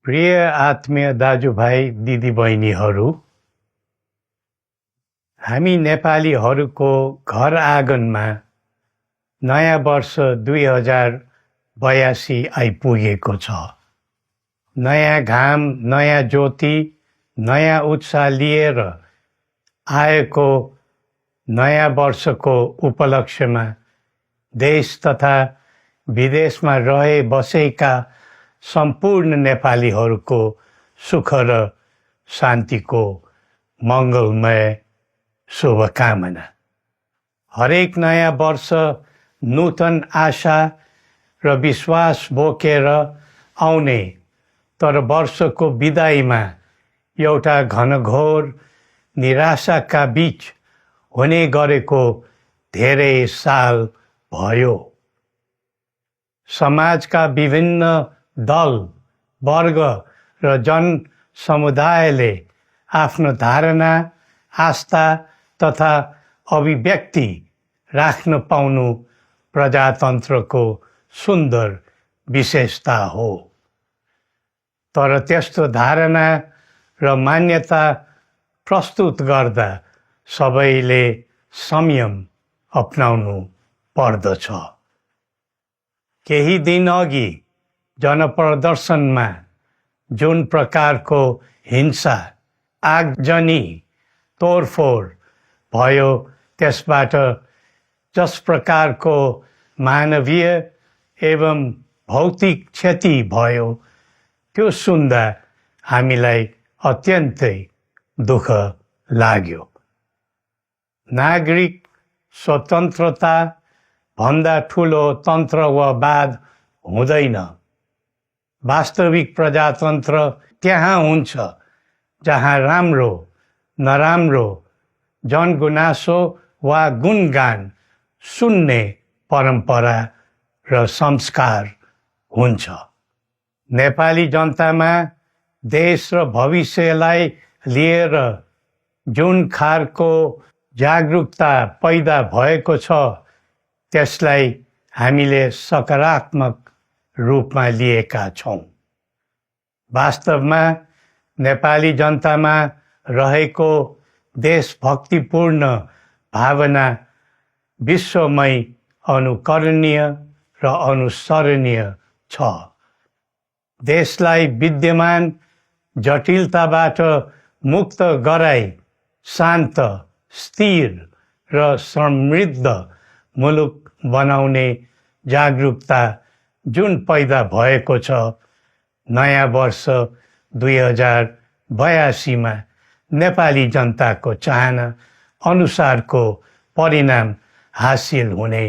प्रिय आत्मीय दाजुभाइ दिदीबहिनीहरू, हामी नेपालीहरूको घर आँगनमा नयाँ वर्ष 2082 आइपुगेको छ। नयाँ घाम, नयाँ ज्योति, नयाँ उत्साह लिएर आएको नयाँ वर्षको उपलक्ष्यमा देश तथा विदेशमा रहे बसेका सम्पूर्ण नेपालीहरूको सुख र शान्तिको मङ्गलमय शुभकामना। हरेक नयाँ वर्ष नूतन आशा र विश्वास बोकेर आउने, तर वर्षको बिदाईमा एउटा घनघोर निराशाका बीच हुने गरेको धेरै साल भयो। समाजका विभिन्न दल, वर्ग र जन समुदायले आफ्नो धारणा, आस्था तथा अभिव्यक्ति राख्न पाउनु प्रजातन्त्रको सुन्दर विशेषता हो। तर त्यस्तो धारणा र मान्यता प्रस्तुत गर्दा सबैले संयम अपनाउनु पर्दछ। केही दिन अघि जनप्रदर्शनमा जुन प्रकारको हिंसा, आगजनी, तोडफोड भयो, त्यसबाट जस प्रकारको मानवीय एवं भौतिक क्षति भयो, त्यो सुन्दा हामीलाई अत्यन्तै दुःख लाग्यो। नागरिक स्वतन्त्रता भन्दा ठुलो तन्त्र वा वाद हुँदैन। वास्तविक प्रजातन्त्र त्यहाँ हुन्छ जहाँ राम्रो, नराम्रो, जनगुनासो वा गुणगान सुन्ने परम्परा र संस्कार हुन्छ। नेपाली जनतामा देश र भविष्यलाई लिएर जुन खालको जागरुकता पैदा भएको छ, त्यसलाई हामीले सकारात्मक रूपमा लिएका छौँ। वास्तवमा नेपाली जनतामा रहेको देशभक्तिपूर्ण भावना विश्वमै अनुकरणीय र अनुसरणीय छ। देशलाई विद्यमान जटिलताबाट मुक्त गराई शान्त, स्थिर र समृद्ध मुलुक बनाउने जागरुकता जुन पैदा भएको छ, नयाँ वर्ष 2082 मा नेपाली जनताको चाहना अनुसारको परिणाम हासिल हुने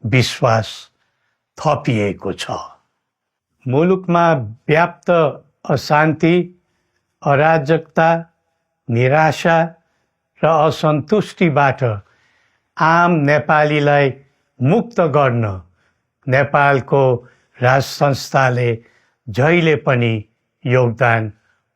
विश्वास थपिएको छ। मुलुकमा व्याप्त अशान्ति, अराजकता, निराशा र असन्तुष्टिबाट आम नेपालीलाई मुक्त गर्न नेपालको राज संस्थाले जहिले पनि योगदान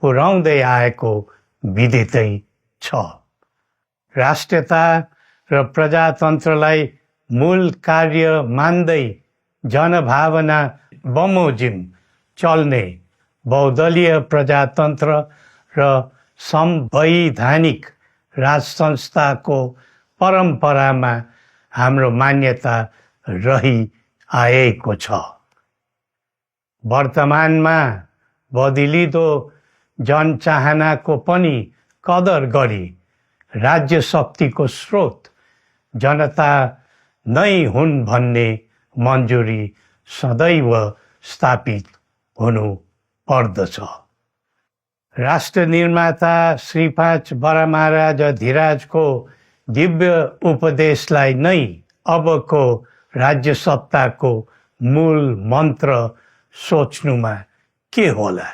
पुर्याउँदै आएको विदितै छ। राष्ट्रियता र प्रजातन्त्रलाई मूल कार्य मान्दै जनभावना बमोजिम चल्ने बहुदलीय प्रजातन्त्र र संवैधानिक राज संस्थाको परम्परामा हाम्रो मान्यता रही आएको छ। वर्तमानमा बदलिँदो जनचाहनाको पनि कदर गरी राज्य शक्तिको स्रोत जनता नै हुन् भन्ने मन्जुरी सदैव स्थापित हुनु पर्दछ। राष्ट्र निर्माता श्री 5 बरामहाराज धीराजको दिव्य उपदेशलाई नै अबको राज्य सत्ताको मूल मन्त्र सोच्नुमा के होला?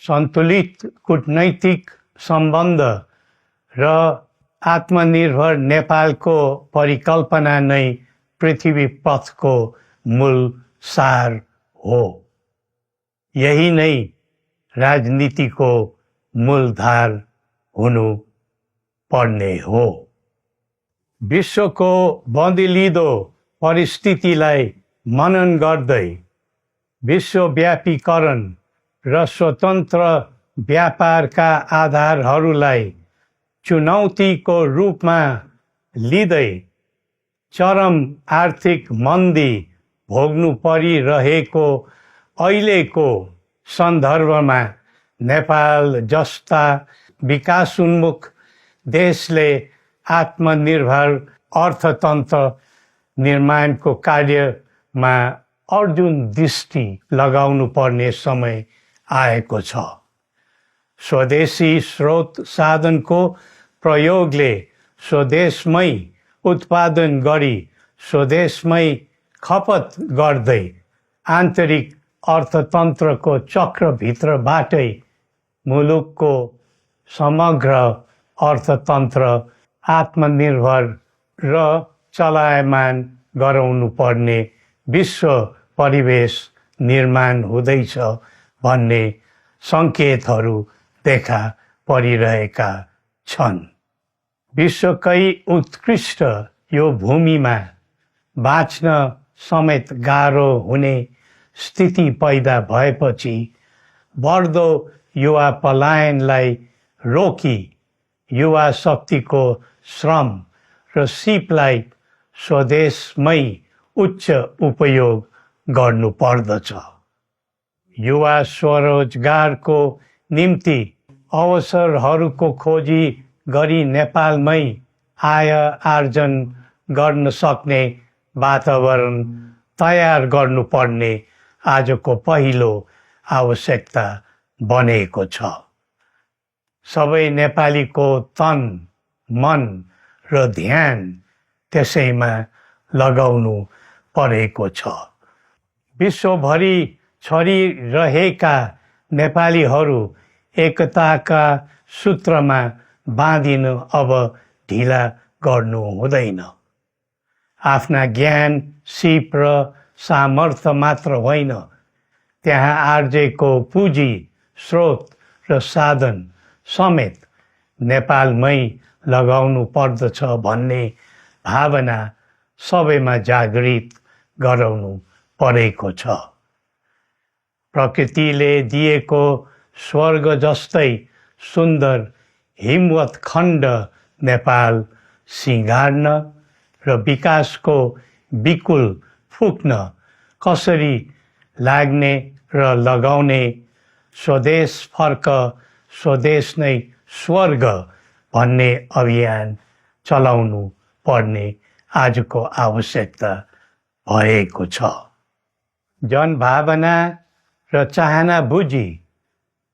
सन्तुलित कूटनैतिक सम्बन्ध र आत्मनिर्भर नेपालको परिकल्पना नै पृथ्वी पथको मूल सार हो। यही नै राजनीतिको मूलधार हुनु पर्ने हो। विश्वको बदलिँदो परिस्थितिलाई मनन गर्दै विश्वव्यापीकरण र स्वतन्त्र व्यापारका आधारहरूलाई चुनौतीको रूपमा लिँदै चरम आर्थिक मन्दी भोग्नु परिरहेको अहिलेको सन्दर्भमा नेपाल जस्ता विकासोन्मुख देशले आत्मनिर्भर अर्थतन्त्र निर्माणको कार्यमा अर्जुन दृष्टि लगाउनु पर्ने समय आएको छ। स्वदेशी स्रोत साधनको प्रयोगले स्वदेशमै उत्पादन गरी स्वदेशमै खपत गर्दै आन्तरिक अर्थतन्त्रको चक्रभित्रबाटै मुलुकको समग्र अर्थतन्त्र आत्मनिर्भर र चलायमान गराउनु पर्ने विश्व परिवेश निर्माण हुँदैछ भन्ने सङ्केतहरू देखा परिरहेका छन्। विश्वकै उत्कृष्ट यो भूमिमा बाँच्न समेत गाह्रो हुने स्थिति पैदा भएपछि बढ्दो युवा पलायनलाई रोकी युवा शक्तिको श्रम र सिपलाई स्वदेशमै उच्च उपयोग गर्नु पर्दछ। युवा स्वरोजगारको निम्ति अवसरहरूको खोजी गरी नेपालमै आय आर्जन गर्न सक्ने वातावरण तयार गर्नुपर्ने आजको पहिलो आवश्यकता बनेको छ। सबै नेपालीको तन, मन र ध्यान त्यसैमा लगाउनु परेको छ। विश्वभरि छरिरहेका नेपालीहरू एकताका सूत्रमा बाँधिन अब ढिला गर्नु हुँदैन। आफ्ना ज्ञान, सिप र सामर्थ्य मात्र होइन, त्यहाँ आर्जेको पुँजी, स्रोत र साधन समेत नेपालमै लगाउनु पर्दछ भन्ने भावना सबैमा जागृत गराउनु परेको छ। प्रकृतिले दिएको स्वर्ग जस्तै सुन्दर हिमवत् खण्ड नेपाल सिँगार्न र विकासको बिकुल फुक्न कसरी लाग्ने र लगाउने स्वदेश फर्क स्वदेश नै स्वर्ग भन्ने अभियान चलाउनु पर्ने आजको आवश्यकता भएको छ। जनभावना र चाहना बुझी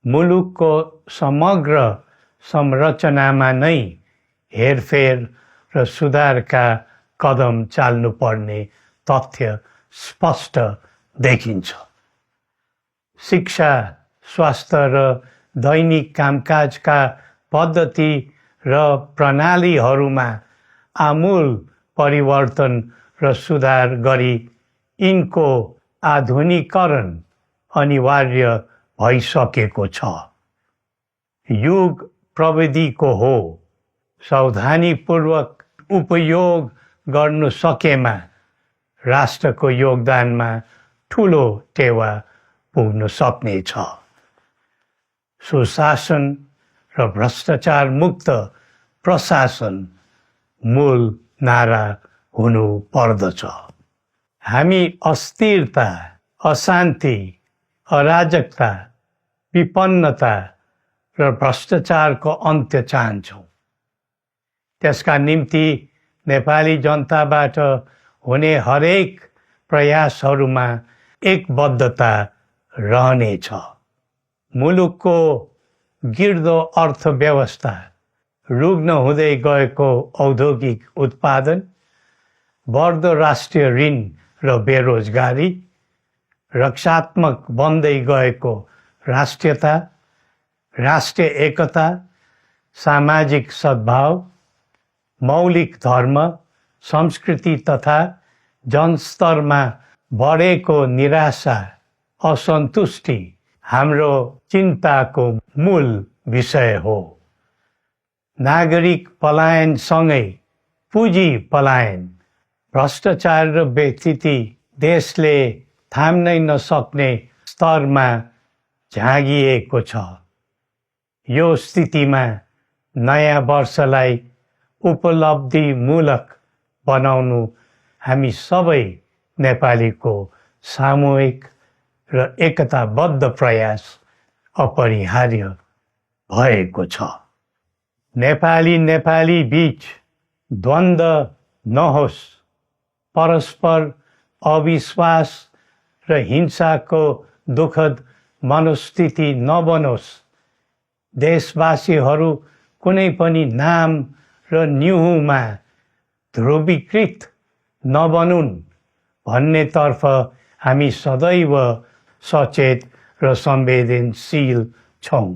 मुलुकको समग्र संरचनामा नै हेरफेर र सुधारका कदम चाल्नुपर्ने तथ्य स्पष्ट देखिन्छ। शिक्षा, स्वास्थ्य र दैनिक कामकाजका पद्धति र प्रणालीहरूमा आमूल परिवर्तन र सुधार गरी यिनको आधुनिकीकरण अनिवार्य भइसकेको छ। युग प्रविधिको हो, सावधानीपूर्वक उपयोग गर्नु सकेमा राष्ट्रको योगदानमा ठुलो टेवा पुग्न सक्नेछ। सुशासन र भ्रष्टाचार मुक्त प्रशासन मूल नारा हुनु पर्दछ। हामी अस्थिरता, अशान्ति, अराजकता, विपन्नता र भ्रष्टाचारको अन्त्य चाहन्छौँ। त्यसका निम्ति नेपाली जनताबाट हुने हरेक प्रयासहरूमा एकबद्धता रहनेछ। मुलुकको गिर्दो अर्थव्यवस्था, रुग्न हुँदै गएको औद्योगिक उत्पादन, बढ्दो राष्ट्रिय ऋण र बेरोजगारी, रक्षात्मक बन्दै गएको राष्ट्रियता, राष्ट्रिय एकता, सामाजिक सद्भाव, मौलिक धर्म, संस्कृति तथा जनस्तरमा बढेको निराशा, असन्तुष्टि हाम्रो चिन्ताको मूल विषय हो। नागरिक पलायनसँगै पुँजी पलायन, भ्रष्टाचार र व्यथिति देशले थाम्नै नसक्ने स्तरमा झाँगिएको छ। यो स्थितिमा नयाँ वर्षलाई उपलब्धिमूलक बनाउनु हामी सबै नेपालीको सामूहिक र एकताबद्ध प्रयास अपरिहार्य भएको छ। नेपाली बीच द्वन्द्व नहोस्, परस्पर अविश्वास र हिंसाको दुःखद मनोस्थिति नबनोस्, देशवासीहरू कुनै पनि नाम र न्युहुमा ध्रुवीकृत नबनुन् भन्नेतर्फ हामी सदैव सचेत र संवेदनशील छौँ।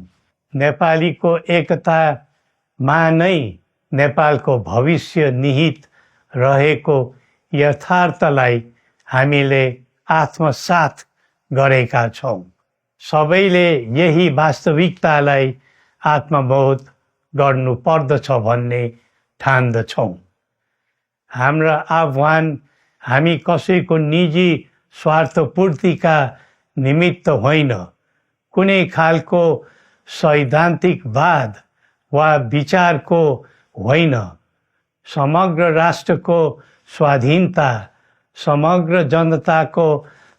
नेपालीको एकतामा नै नेपालको भविष्य निहित रहेको यथार्थलाई हामीले आत्मसात गरेका छौँ। सबैले यही वास्तविकतालाई आत्मबोध गर्नुपर्दछ भन्ने ठान्दछौँ। हाम्रा आह्वान हामी कसैको निजी स्वार्थपूर्तिका निमित्त होइन, कुनै खालको सैद्धान्तिकवाद वा विचारको होइन, समग्र राष्ट्रको स्वाधीनता, समग्र जनताको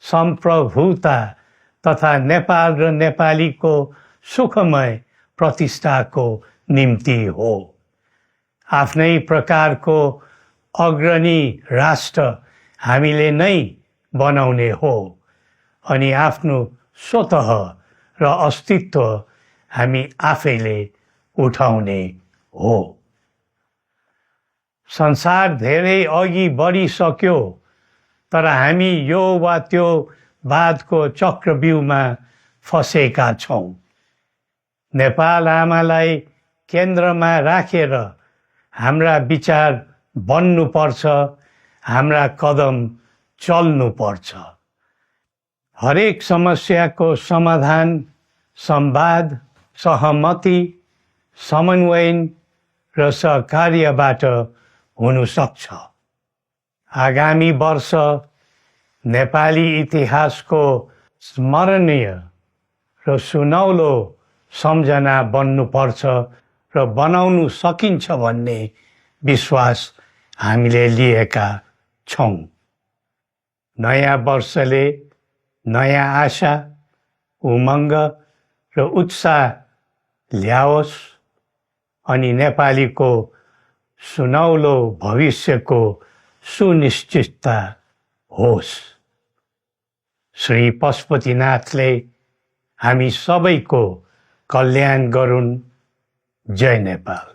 सम्प्रभुता तथा नेपाल र नेपालीको सुखमय प्रतिष्ठाको निम्ति हो। आफ्नै प्रकारको अग्रणी राष्ट्र हामीले नै बनाउने हो अनि आफ्नो स्वतः र अस्तित्व हामी आफैले उठाउने हो। संसार धेरै अघि बढिसक्यो, तर हामी यो वा त्यो वादको चक्रव्यूहमा फँसेका छौँ। नेपाल आमालाई केन्द्रमा राखेर हाम्रा विचार बन्नुपर्छ, हाम्रा कदम चल्नुपर्छ। हरेक समस्याको समाधान संवाद, सहमति, समन्वयन र सहकार्यबाट हुन सक्छ। आगामी वर्ष नेपाली इतिहासको स्मरणीय र सुनौलो सम्झना बन्नुपर्छ र बनाउनु सकिन्छ भन्ने विश्वास हामीले लिएका छौँ। नयाँ वर्षले नयाँ आशा, उमङ्ग र उत्साह ल्याओस् अनि नेपालीको सुनौलो भविष्यको सुनिश्चितता होस्। श्री पशुपतिनाथले हामी सबैको कल्याण गरून्। जय नेपाल।